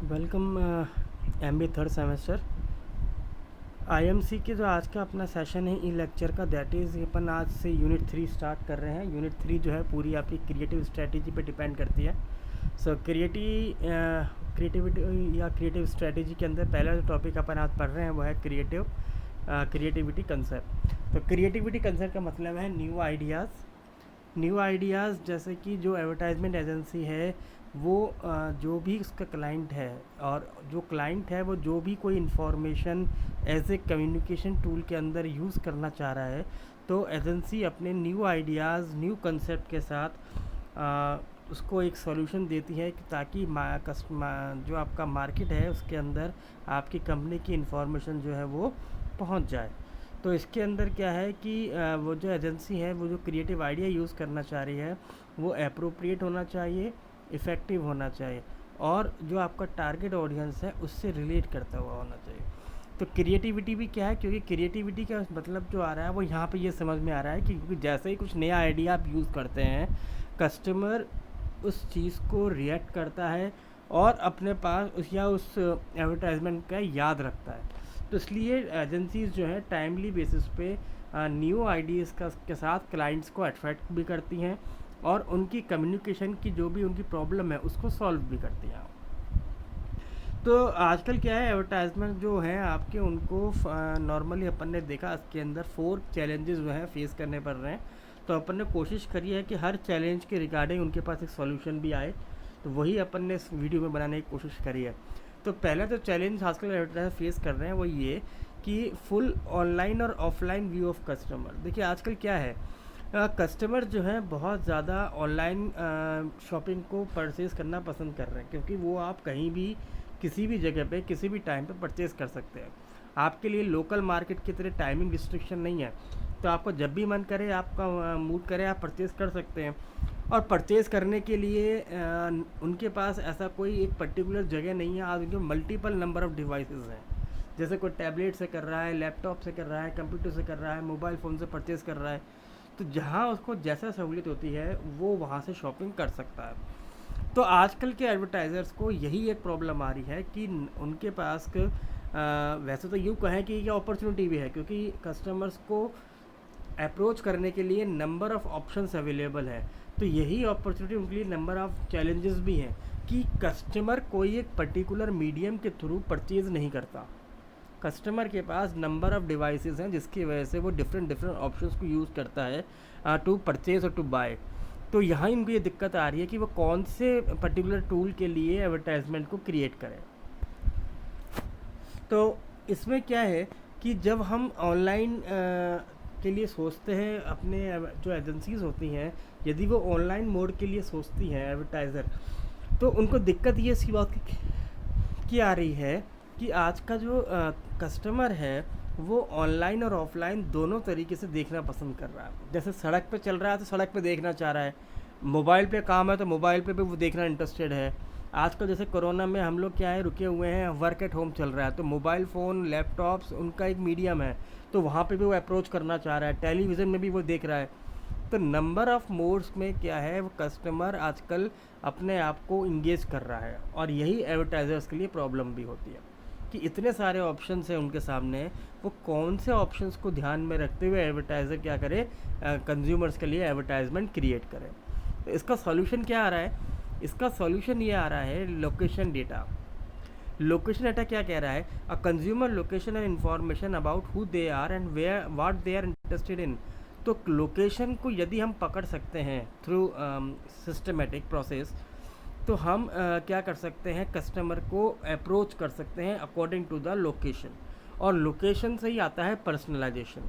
Welcome MB third semester IMC के जो आज का अपना सेशन है ई लेक्चर का, दैट इज़ अपन आज से यूनिट 3 स्टार्ट कर रहे हैं। यूनिट 3 जो है पूरी आपकी क्रिएटिव स्ट्रेटेजी पे डिपेंड करती है। सो क्रिएटिविटी या क्रिएटिव स्ट्रेटेजी के अंदर पहला जो टॉपिक अपन आज पढ़ रहे हैं वो है क्रिएटिविटी कंसेप्ट। तो क्रिएटिविटी कंसेप्ट का मतलब है न्यू आइडियाज़। जैसे कि जो एडवर्टाइजमेंट एजेंसी है वो जो भी उसका क्लाइंट है, और जो क्लाइंट है वो जो भी कोई information as a communication tool के अंदर यूज़ करना चाह रहा है, तो एजेंसी अपने न्यू आइडियाज़ न्यू कंसेप्ट के साथ उसको एक सॉल्यूशन देती है कि ताकि जो आपका मार्केट है उसके अंदर आपकी कंपनी की इन्फॉर्मेशन जो है वो पहुंच जाए। तो इसके अंदर क्या है कि वो जो एजेंसी है वो जो क्रिएटिव आइडिया यूज़ करना चाह रही है वो एप्रोप्रिएट होना चाहिए, इफ़ेक्टिव होना चाहिए, और जो आपका टारगेट ऑडियंस है उससे रिलेट करता हुआ होना चाहिए। तो क्रिएटिविटी भी क्या है, क्योंकि क्रिएटिविटी का मतलब जो आ रहा है वो यहाँ पे ये समझ में आ रहा है कि क्योंकि जैसे ही कुछ नया आइडिया आप यूज़ करते हैं, कस्टमर उस चीज़ को रिएक्ट करता है और अपने पास उस एडवर्टाइजमेंट का याद रखता है। तो इसलिए एजेंसीज़ जो है टाइमली बेसिस पे न्यू आइडियाज़ के साथ क्लाइंट्स को अट्रैक्ट भी करती हैं और उनकी कम्युनिकेशन की जो भी उनकी प्रॉब्लम है उसको सॉल्व भी करती हैं। तो आजकल क्या है, एडवर्टाइजमेंट जो है आपके उनको नॉर्मली अपन ने देखा इसके अंदर 4 चैलेंजेस जो हैं फेस करने पड़ रहे हैं। तो अपन ने कोशिश करी है कि हर चैलेंज के रिगार्डिंग उनके पास एक सॉल्यूशन भी आए, तो वही अपन ने इस वीडियो में बनाने की कोशिश करी है। तो पहला जो चैलेंज आजकल एडवर्टाइजर फेस कर रहे हैं वो ये कि फुल ऑनलाइन और ऑफलाइन व्यू ऑफ कस्टमर। देखिए आजकल क्या है, कस्टमर जो है बहुत ज़्यादा ऑनलाइन शॉपिंग को परचेज़ करना पसंद कर रहे हैं, क्योंकि वो आप कहीं भी किसी भी जगह पे किसी भी टाइम पे परचेज़ कर सकते हैं। आपके लिए लोकल मार्केट की तरह टाइमिंग रिस्ट्रिक्शन नहीं है, तो आपको जब भी मन करे, आपका मूड करे, आप परचेज़ कर सकते हैं। और परचेज़ करने के लिए उनके पास ऐसा कोई एक पर्टिकुलर जगह नहीं है। आज उनके मल्टीपल नंबर ऑफ़ डिवाइसेस हैं, जैसे कोई टैबलेट से कर रहा है, लैपटॉप से कर रहा है, कंप्यूटर से कर रहा है, मोबाइल फ़ोन से परचेज़ कर रहा है। तो जहाँ उसको जैसा सहूलियत होती है वो वहाँ से शॉपिंग कर सकता है। तो आजकल के एडवर्टाइज़र्स को यही एक प्रॉब्लम आ रही है कि उनके पास वैसे तो यूँ कहें कि ये अपॉर्चुनिटी भी है, क्योंकि कस्टमर्स को अप्रोच करने के लिए नंबर ऑफ़ ऑप्शंस अवेलेबल है। तो यही अपॉर्चुनिटी उनके लिए नंबर ऑफ़ चैलेंजेस भी हैं कि कस्टमर कोई एक पर्टिकुलर मीडियम के थ्रू परचेज़ नहीं करता। कस्टमर के पास नंबर ऑफ़ डिवाइसेस हैं जिसकी वजह से वो डिफरेंट ऑप्शंस को यूज़ करता है टू परचेज़ और टू बाय। तो यहाँ इनको ये दिक्कत आ रही है कि वो कौन से पर्टिकुलर टूल के लिए एडवर्टाइजमेंट को क्रिएट करें। तो इसमें क्या है कि जब हम ऑनलाइन के लिए सोचते हैं, अपने जो एजेंसीज़ होती हैं यदि वो ऑनलाइन मोड के लिए सोचती हैं एडवर्टाइज़र, तो उनको दिक्कत ये सी बात की आ रही है कि आज का जो कस्टमर है वो ऑनलाइन और ऑफलाइन दोनों तरीके से देखना पसंद कर रहा है। जैसे सड़क पे चल रहा है तो सड़क पे देखना चाह रहा है, मोबाइल पे काम है तो मोबाइल पे भी वो देखना इंटरेस्टेड है। आजकल जैसे कोरोना में हम लोग क्या है रुके हुए हैं, वर्क एट होम चल रहा है, तो मोबाइल फ़ोन लैपटॉप्स उनका एक मीडियम है, तो वहाँ पे भी वो अप्रोच करना चाह रहा है, टेलीविज़न में भी वो देख रहा है। तो नंबर ऑफ़ मोड्स में क्या है, वो कस्टमर आजकल अपने आप को इंगेज कर रहा है, और यही एडवर्टाइज़र्स के लिए प्रॉब्लम भी होती है कि इतने सारे ऑप्शंस हैं उनके सामने, वो कौन से ऑप्शंस को ध्यान में रखते हुए एडवर्टाइज़र क्या करे, कंज्यूमर्स के लिए एडवर्टाइजमेंट क्रिएट करे। तो इसका सॉल्यूशन क्या आ रहा है, इसका सॉल्यूशन ये आ रहा है लोकेशन डेटा। लोकेशन डेटा क्या कह रहा है, a consumer location and information about who they are and where what they are interested in. तो लोकेशन को यदि हम पकड़ सकते हैं थ्रू सिस्टमेटिक प्रोसेस, तो हम क्या कर सकते हैं, कस्टमर को अप्रोच कर सकते हैं अकॉर्डिंग टू द लोकेशन, और लोकेशन से ही आता है पर्सनलाइजेशन।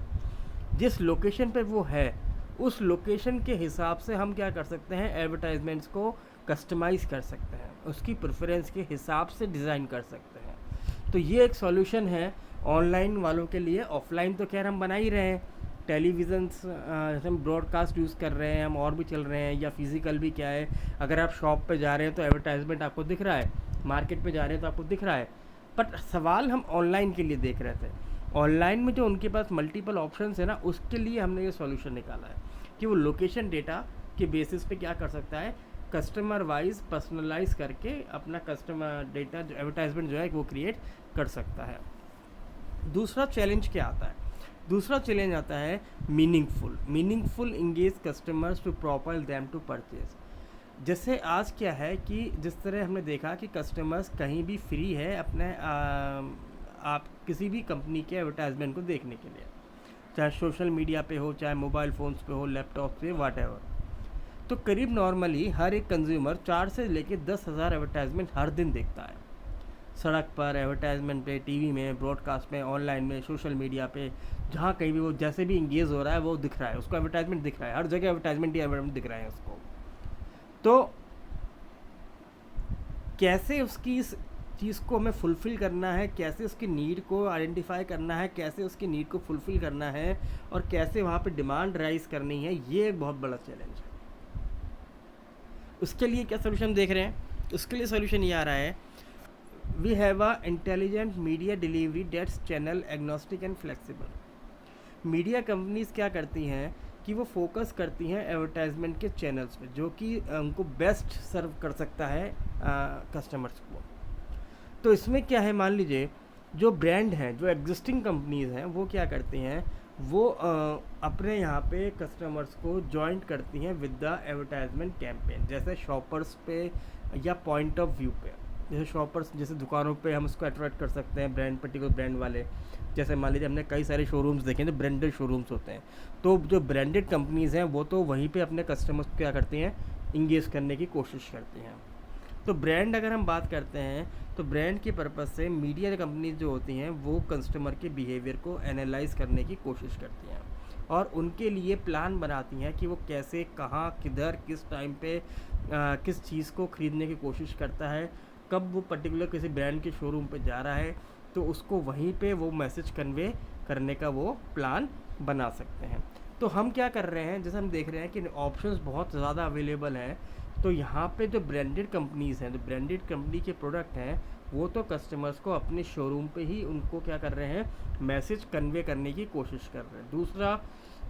जिस लोकेशन पे वो है उस लोकेशन के हिसाब से हम क्या कर सकते हैं, एडवर्टाइजमेंट्स को कस्टमाइज़ कर सकते हैं, उसकी प्रेफरेंस के हिसाब से डिज़ाइन कर सकते हैं। तो ये एक सॉल्यूशन है ऑनलाइन वालों के लिए। ऑफलाइन तो खैर हम बना ही रहे हैं, टेलीविज़न्स जैसे हम ब्रॉडकास्ट यूज़ कर रहे हैं, हम और भी चल रहे हैं, या फिज़िकल भी क्या है, अगर आप शॉप पे जा रहे हैं तो एडवर्टाइजमेंट आपको दिख रहा है, मार्केट पे जा रहे हैं तो आपको दिख रहा है। बट सवाल हम ऑनलाइन के लिए देख रहे थे, ऑनलाइन में जो उनके पास मल्टीपल ऑप्शंस है ना, उसके लिए हमने ये सॉल्यूशन निकाला है कि वो लोकेशन डेटा के बेसिस पे क्या कर सकता है, कस्टमर वाइज पर्सनलाइज करके अपना कस्टमर डेटा जो एडवर्टाइजमेंट जो है वो क्रिएट कर सकता है। दूसरा चैलेंज क्या आता है? दूसरा चैलेंज आता है meaningful engage customers to propel them to purchase. जैसे आज क्या है कि जिस तरह हमने देखा कि कस्टमर्स कहीं भी फ्री है अपने आप किसी भी कंपनी के एडवर्टाइजमेंट को देखने के लिए, चाहे सोशल मीडिया पे हो, चाहे मोबाइल फ़ोन्स पे हो, लैपटॉप पे, व्हाटएवर। तो करीब नॉर्मली हर एक कंज्यूमर 4 से लेके 10,000 एडवर्टाइजमेंट हर दिन देखता है। सड़क पर एडवर्टाइजमेंट पे, टीवी में, ब्रॉडकास्ट में, ऑनलाइन में, सोशल मीडिया पे, जहाँ कहीं भी वो जैसे भी इंगेज हो रहा है वो दिख रहा है, उसको एडवर्टाइजमेंट दिख रहा है, हर जगह एडवर्टाइजमेंट ही एडवर्टाइजमेंट दिख रहा है उसको। तो कैसे उसकी इस चीज़ को हमें फुलफ़िल करना है, कैसे उसकी नीड को आइडेंटिफाई करना है, कैसे उसकी नीड को फुलफ़िल करना है और कैसे वहाँ पे डिमांड राइज करनी है, ये एक बहुत बड़ा चैलेंज है। उसके लिए क्या सोल्यूशन देख रहे हैं? उसके लिए सोल्यूशन ये आ रहा है, we have a intelligent media delivery that's channel agnostic and flexible. Media companies क्या करती हैं कि वो फोकस करती हैं एडवर्टाइजमेंट के चैनल्स पे जो कि उनको बेस्ट सर्व कर सकता है कस्टमर्स को। तो इसमें क्या है, मान लीजिए जो ब्रांड हैं, जो एग्जिस्टिंग कंपनीज हैं, वो क्या करती हैं, वो अपने यहाँ पे कस्टमर्स को जॉइंट करती हैं विद द एडवर्टाइजमेंट कैंपेन। जैसे शॉपर्स पे या पॉइंट ऑफ व्यू पे, जैसे शॉपर्स, जैसे दुकानों पे हम उसको अट्रैक्ट कर सकते हैं ब्रांड, पर्टिकुलर ब्रांड वाले। जैसे मान लीजिए हमने कई सारे शोरूम्स देखे हैं जो ब्रांडेड शोरूम्स होते हैं, तो जो ब्रांडेड कंपनीज़ हैं वो तो वहीं पे अपने कस्टमर्स को क्या करती हैं, इंगेज करने की कोशिश करती हैं। तो ब्रांड अगर हम बात करते हैं तो ब्रांड के पर्पज़ से मीडिया कंपनीज जो होती हैं वो कस्टमर के बिहेवियर को एनालाइज करने की कोशिश करती हैं और उनके लिए प्लान बनाती हैं कि वो कैसे, कहाँ, किधर, किस टाइम पे किस चीज़ को ख़रीदने की कोशिश करता है, कब वो पर्टिकुलर किसी ब्रांड के शोरूम पे जा रहा है, तो उसको वहीं पे वो मैसेज कन्वे करने का वो प्लान बना सकते हैं। तो हम क्या कर रहे हैं, जैसे हम देख रहे हैं कि ऑप्शंस बहुत ज़्यादा अवेलेबल हैं, तो यहाँ पे जो ब्रांडेड कंपनीज़ हैं, जो ब्रांडेड कंपनी के प्रोडक्ट हैं, वो तो कस्टमर्स को अपने शोरूम पे ही उनको क्या कर रहे हैं, मैसेज कन्वे करने की कोशिश कर रहे हैं। दूसरा,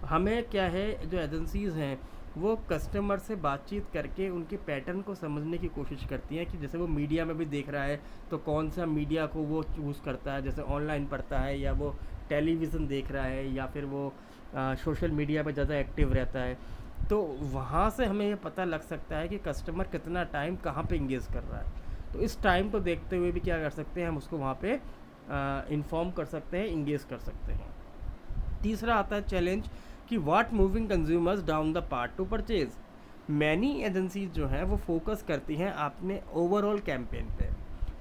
हमें क्या है, जो एजेंसीज़ हैं वो कस्टमर से बातचीत करके उनके पैटर्न को समझने की कोशिश करती हैं कि जैसे वो मीडिया में भी देख रहा है तो कौन सा मीडिया को वो चूज़ करता है, जैसे ऑनलाइन पढ़ता है या वो टेलीविज़न देख रहा है या फिर वो सोशल मीडिया पे ज़्यादा एक्टिव रहता है। तो वहाँ से हमें ये पता लग सकता है कि कस्टमर कितना टाइम कहाँ पे इंगेज कर रहा है। तो इस टाइम को देखते हुए भी क्या कर सकते हैं, हम उसको वहाँ पे इन्फॉर्म कर सकते हैं, इंगेज कर सकते हैं। तीसरा आता है चैलेंज कि what moving consumers down the path to purchase. Many agencies जो हैं वो फोकस करती हैं अपने ओवरऑल कैंपेन पे,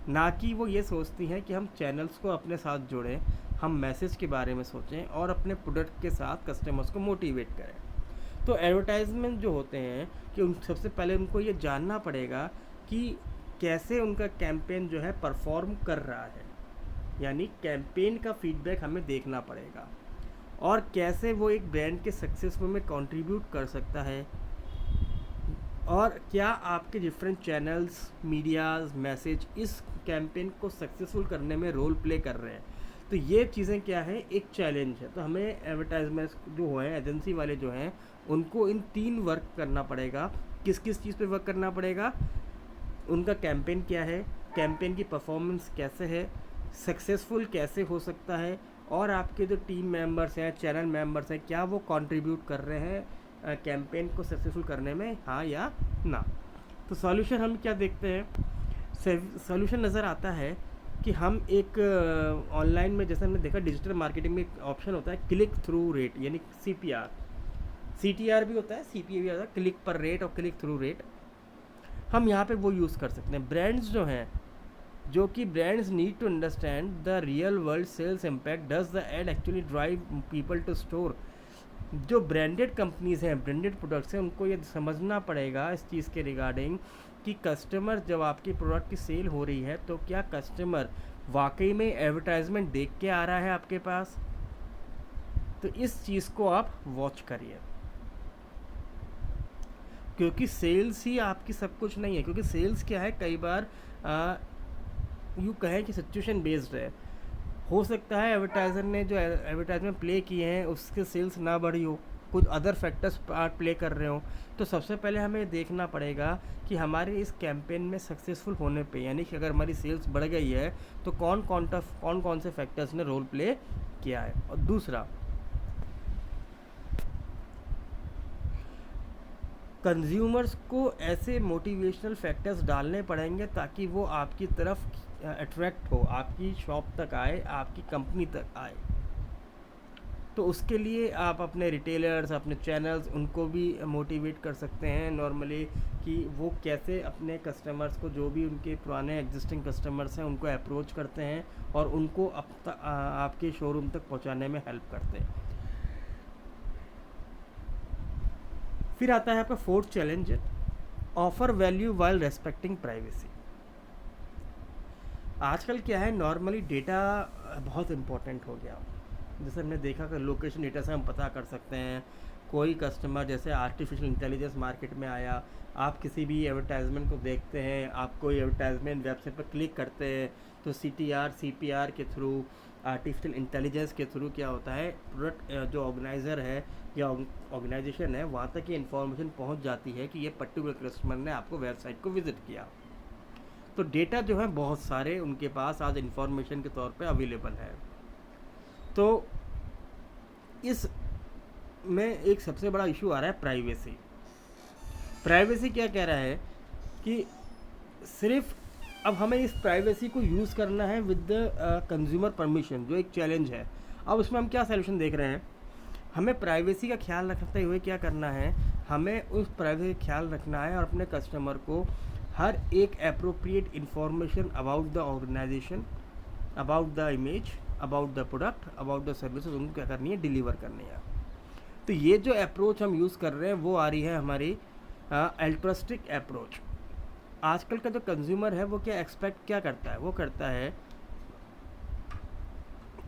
ना कि वो ये सोचती हैं कि हम चैनल्स को अपने साथ जोड़ें, हम मैसेज के बारे में सोचें और अपने प्रोडक्ट के साथ कस्टमर्स को मोटिवेट करें। तो एडवर्टाइजमेंट जो होते हैं कि उन सबसे पहले उनको ये जानना पड़ेगा कि कैसे उनका कैंपेन जो है परफॉर्म कर रहा है, यानी कैंपेन का फीडबैक हमें देखना पड़ेगा और कैसे वो एक ब्रांड के सक्सेस में कंट्रीब्यूट कर सकता है और क्या आपके डिफरेंट चैनल्स, मीडियाज़, मैसेज इस कैंपेन को सक्सेसफुल करने में रोल प्ले कर रहे हैं। तो ये चीज़ें क्या है, एक चैलेंज है। तो हमें एडवर्टाइजमेंट्स जो हैं, एजेंसी वाले जो हैं, उनको इन 3 वर्क करना पड़ेगा। किस किस चीज़ पे वर्क करना पड़ेगा, उनका कैंपेन क्या है, कैंपेन की परफॉर्मेंस कैसे है, सक्सेसफुल कैसे हो सकता है और आपके जो टीम मेंबर्स हैं, चैनल मेंबर्स हैं, क्या वो कंट्रीब्यूट कर रहे हैं कैंपेन को सक्सेसफुल करने में, हाँ या ना। तो सॉल्यूशन हम क्या देखते हैं, सॉल्यूशन नज़र आता है कि हम एक ऑनलाइन में, जैसे हमने देखा डिजिटल मार्केटिंग में एक ऑप्शन होता है क्लिक थ्रू रेट, यानी CPR, CTR भी होता है, CPA भी होता है, क्लिक पर रेट और क्लिक थ्रू रेट। हम यहाँ पे वो यूज़ कर सकते हैं। ब्रांड्स जो हैं, जो कि brands need to understand the real world sales impact, does the ad actually drive people to store. जो ब्रांडेड कंपनीज़ हैं, ब्रांडेड प्रोडक्ट्स हैं, उनको ये समझना पड़ेगा इस चीज़ के रिगार्डिंग कि कस्टमर जब आपकी प्रोडक्ट की सेल हो रही है तो क्या कस्टमर वाकई में एडवर्टाइजमेंट देख के आ रहा है आपके पास। तो इस चीज़ को आप वॉच करिए, क्योंकि सेल्स ही आपकी सब कुछ नहीं है। क्योंकि सेल्स क्या है, कई बार यूँ कहें कि सिचुएशन बेस्ड है। हो सकता है एडवर्टाइज़र ने जो एडवर्टाइजमेंट प्ले किए हैं उसके सेल्स ना बढ़ी हो, कुछ अदर फैक्टर्स पार्ट प्ले कर रहे हो, तो सबसे पहले हमें देखना पड़ेगा कि हमारे इस कैंपेन में सक्सेसफुल होने पे, यानी कि अगर हमारी सेल्स बढ़ गई है तो कौन कौन से फैक्टर्स ने रोल प्ले किया है। और दूसरा, कंज्यूमर्स को ऐसे मोटिवेशनल फैक्टर्स डालने पड़ेंगे ताकि वो आपकी तरफ अट्रैक्ट हो, आपकी शॉप तक आए, आपकी कंपनी तक आए। तो उसके लिए आप अपने रिटेलर्स, अपने चैनल्स, उनको भी मोटिवेट कर सकते हैं नॉर्मली, कि वो कैसे अपने कस्टमर्स को, जो भी उनके पुराने एग्जिस्टिंग कस्टमर्स हैं, उनको अप्रोच करते हैं और उनको आपके शोरूम तक पहुंचाने में हेल्प करते हैं। फिर आता है आपका fourth challenge, offer value while respecting privacy. आजकल क्या है, नॉर्मली डेटा बहुत इम्पोर्टेंट हो गया। जैसे हमने देखा कि लोकेशन डेटा से हम पता कर सकते हैं कोई कस्टमर, जैसे आर्टिफिशियल इंटेलिजेंस मार्केट में आया, आप किसी भी एडवर्टाइजमेंट को देखते हैं, आप कोई एडवर्टाइजमेंट वेबसाइट पर क्लिक करते हैं, तो CTR CPR के थ्रू, आर्टिफिशियल इंटेलिजेंस के थ्रू क्या होता है, प्रोडक्ट जो ऑर्गेनाइज़र है या ऑर्गेनाइजेशन है, वहाँ तक ये इन्फॉर्मेशन पहुँच जाती है कि ये पर्टिकुलर कस्टमर ने आपको वेबसाइट को विज़िट किया। तो डेटा जो है बहुत सारे उनके पास आज इन्फॉर्मेशन के तौर पे अवेलेबल है। तो इस में एक सबसे बड़ा इशू आ रहा है प्राइवेसी। प्राइवेसी क्या कह रहा है कि सिर्फ अब हमें इस प्राइवेसी को यूज़ करना है विद द कंज्यूमर परमिशन, जो एक चैलेंज है। अब उसमें हम क्या सॉल्यूशन देख रहे हैं, हमें प्राइवेसी का ख्याल रखते हुए क्या करना है, हमें उस प्राइवेसी का ख्याल रखना है और अपने कस्टमर को हर एक appropriate information about the organisation, about the image, about the product, about the services, उनको क्या करनी है, डिलीवर करनी है। तो ये जो अप्रोच हम यूज़ कर रहे हैं वो आ रही है हमारी अल्ट्रस्टिक अप्रोच। आजकल का जो कंज्यूमर है वो क्या करता है, वो करता है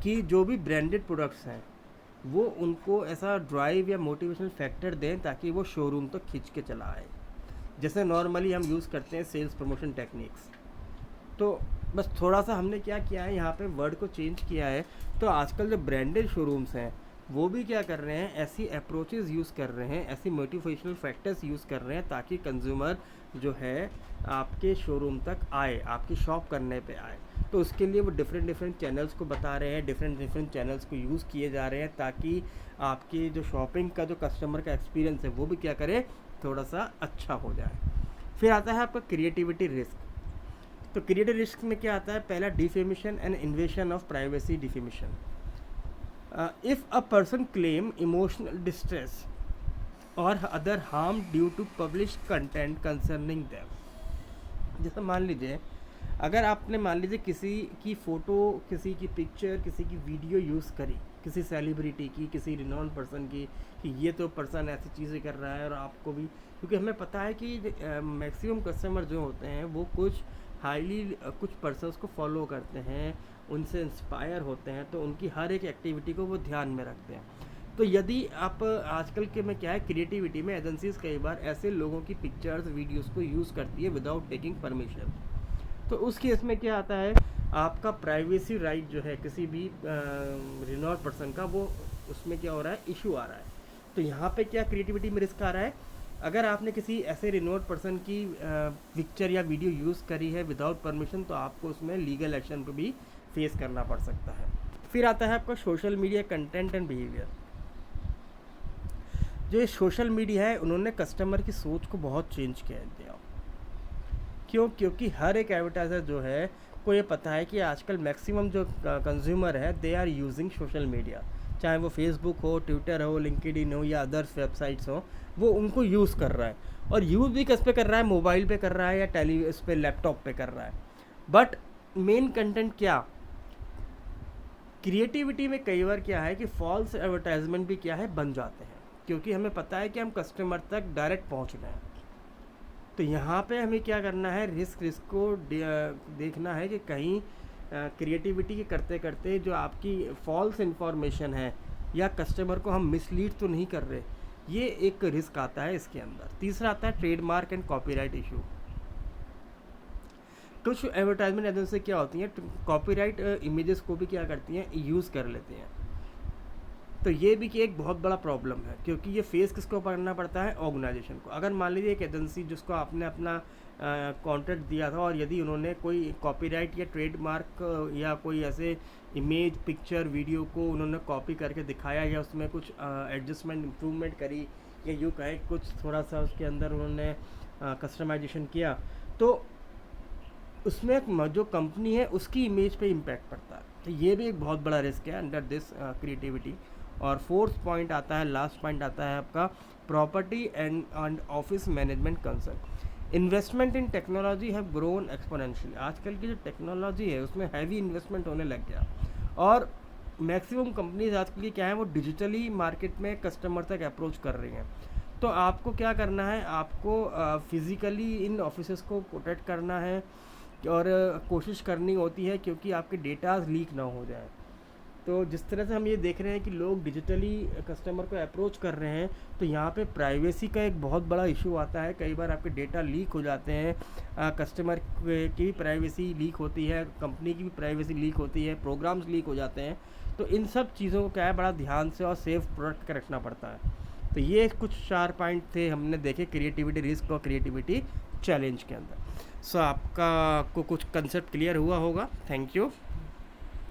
कि जो भी ब्रांडेड प्रोडक्ट्स हैं वो उनको ऐसा ड्राइव या मोटिवेशनल फैक्टर दें ताकि वो शोरूम तक खींच के चला आए। जैसे नॉर्मली हम यूज़ करते हैं सेल्स प्रमोशन टेक्निक्स, तो बस थोड़ा सा हमने क्या किया है, यहाँ पे वर्ड को चेंज किया है। तो आजकल जो ब्रांडेड शोरूम्स हैं वो भी क्या कर रहे हैं, ऐसी अप्रोचेस यूज़ कर रहे हैं, ऐसी मोटिवेशनल फैक्टर्स यूज़ कर रहे हैं ताकि कंज्यूमर जो है आपके शोरूम तक आए, आपकी शॉप करने पे आए। तो उसके लिए वो डिफरेंट चैनल्स को बता रहे हैं, डिफरेंट चैनल्स को यूज़ किए जा रहे हैं ताकि आपकी जो शॉपिंग का जो कस्टमर का एक्सपीरियंस है वो भी क्या करे, थोड़ा सा अच्छा हो जाए। फिर आता है आपका क्रिएटिविटी रिस्क। तो क्रिएटिव रिस्क में क्या आता है, पहला defamation and invasion of privacy defamation. If a person claim emotional distress और other harm due to publish content concerning them. जैसे मान लीजिए, अगर आपने मान लीजिए किसी की फ़ोटो, किसी की पिक्चर, किसी की वीडियो यूज़ करी, किसी सेलिब्रिटी की, किसी रिनॉन पर्सन की, कि ये तो पर्सन ऐसी चीज़ें कर रहा है और आपको भी, क्योंकि हमें पता है कि मैक्सिमम कस्टमर जो होते हैं वो कुछ पर्सन्स को फॉलो करते हैं, उनसे इंस्पायर होते हैं, तो उनकी हर एक एक्टिविटी को वो ध्यान में रखते हैं। तो यदि आप आजकल के में क्या है, क्रिएटिविटी में एजेंसीज कई बार ऐसे लोगों की पिक्चर्स, वीडियोस को यूज़ करती है विदाउट टेकिंग परमिशन। तो उस केस में क्या आता है, आपका प्राइवेसी राइट जो है किसी भी रिनॉट पर्सन का, वो उसमें क्या हो रहा है, इशू आ रहा है। तो यहाँ पे क्या क्रिएटिविटी में रिस्क आ रहा है, अगर आपने किसी ऐसे रिनोट पर्सन की पिक्चर या वीडियो यूज़ करी है विदाउट परमिशन, तो आपको उसमें लीगल एक्शन को भी फेस करना पड़ सकता है। फिर आता है आपका social media content and behaviour. जो ये सोशल मीडिया है, उन्होंने कस्टमर की सोच को बहुत चेंज किया दिया। क्यों? क्योंकि हर एक एडवर्टाइज़र जो है को ये पता है कि आजकल मैक्सिमम जो कंज्यूमर है they are using social media, चाहे वो फेसबुक हो, ट्विटर हो, लिंक्डइन हो या अदर्स वेबसाइट्स हो, वो उनको यूज़ कर रहा है। और यूज़ भी किस पे कर रहा है, मोबाइल पे कर रहा है या इस पे लैपटॉप पे कर रहा है। बट मेन कंटेंट क्या, क्रिएटिविटी में कई बार क्या है कि फॉल्स एडवर्टाइजमेंट भी क्या है, बन जाते हैं, क्योंकि हमें पता है कि हम कस्टमर तक डायरेक्ट पहुंच रहे हैं। तो यहाँ पे हमें क्या करना है, रिस्क को देखना है कि कहीं क्रिएटिविटी के करते करते जो आपकी फॉल्स इन्फॉर्मेशन है या कस्टमर को हम मिसलीड तो नहीं कर रहे, ये एक रिस्क आता है इसके अंदर। तीसरा आता है ट्रेडमार्क एंड कॉपीराइट इशू। कुछ एडवर्टाइजमेंट एजेंसी क्या होती हैं, कॉपीराइट इमेजेस को भी क्या करती हैं, यूज़ कर लेती हैं। तो ये भी कि एक बहुत बड़ा प्रॉब्लम है, क्योंकि ये फेस किसको करना पड़ता है, ऑर्गेनाइजेशन को। अगर मान लीजिए एक एजेंसी जिसको आपने अपना कॉन्ट्रैक्ट दिया था, और यदि उन्होंने कोई कॉपीराइट या ट्रेडमार्क या कोई ऐसे इमेज, पिक्चर, वीडियो को उन्होंने कॉपी करके दिखाया या उसमें कुछ एडजस्टमेंट, इम्प्रूवमेंट करी, या यूँ कहें कुछ थोड़ा सा उसके अंदर उन्होंने कस्टमाइजेशन किया, तो उसमें जो कंपनी है उसकी इमेज पे इम्पैक्ट पड़ता है। तो ये भी एक बहुत बड़ा रिस्क है अंडर दिस क्रिएटिविटी। और फोर्थ पॉइंट आता है, लास्ट पॉइंट आता है आपका property and office management concern. Investment in technology have grown exponentially. आजकल की जो टेक्नोलॉजी है उसमें हैवी इन्वेस्टमेंट होने लग गया, और मैक्सिमम कंपनीज आजकल की क्या है, वो डिजिटली मार्केट में कस्टमर तक अप्रोच कर रही हैं। तो आपको क्या करना है, आपको फिज़िकली इन ऑफिसेस को प्रोटेक्ट करना है, और कोशिश करनी होती है क्योंकि आपके डेटाज लीक ना हो जाए। तो जिस तरह से हम ये देख रहे हैं कि लोग डिजिटली कस्टमर को अप्रोच कर रहे हैं, तो यहाँ पे प्राइवेसी का एक बहुत बड़ा इशू आता है। कई बार आपके डेटा लीक हो जाते हैं, कस्टमर की भी प्राइवेसी लीक होती है, कंपनी की भी प्राइवेसी लीक होती है, प्रोग्राम्स लीक हो जाते हैं। तो इन सब चीज़ों को क्या है, बड़ा ध्यान से और सेफ प्रोडक्ट का रखना पड़ता है। तो ये कुछ 4 पॉइंट थे हमने देखे क्रिएटिविटी रिस्क और क्रिएटिविटी चैलेंज के अंदर। सो आपका को कुछ कंसेप्ट क्लियर हुआ होगा। Thank you.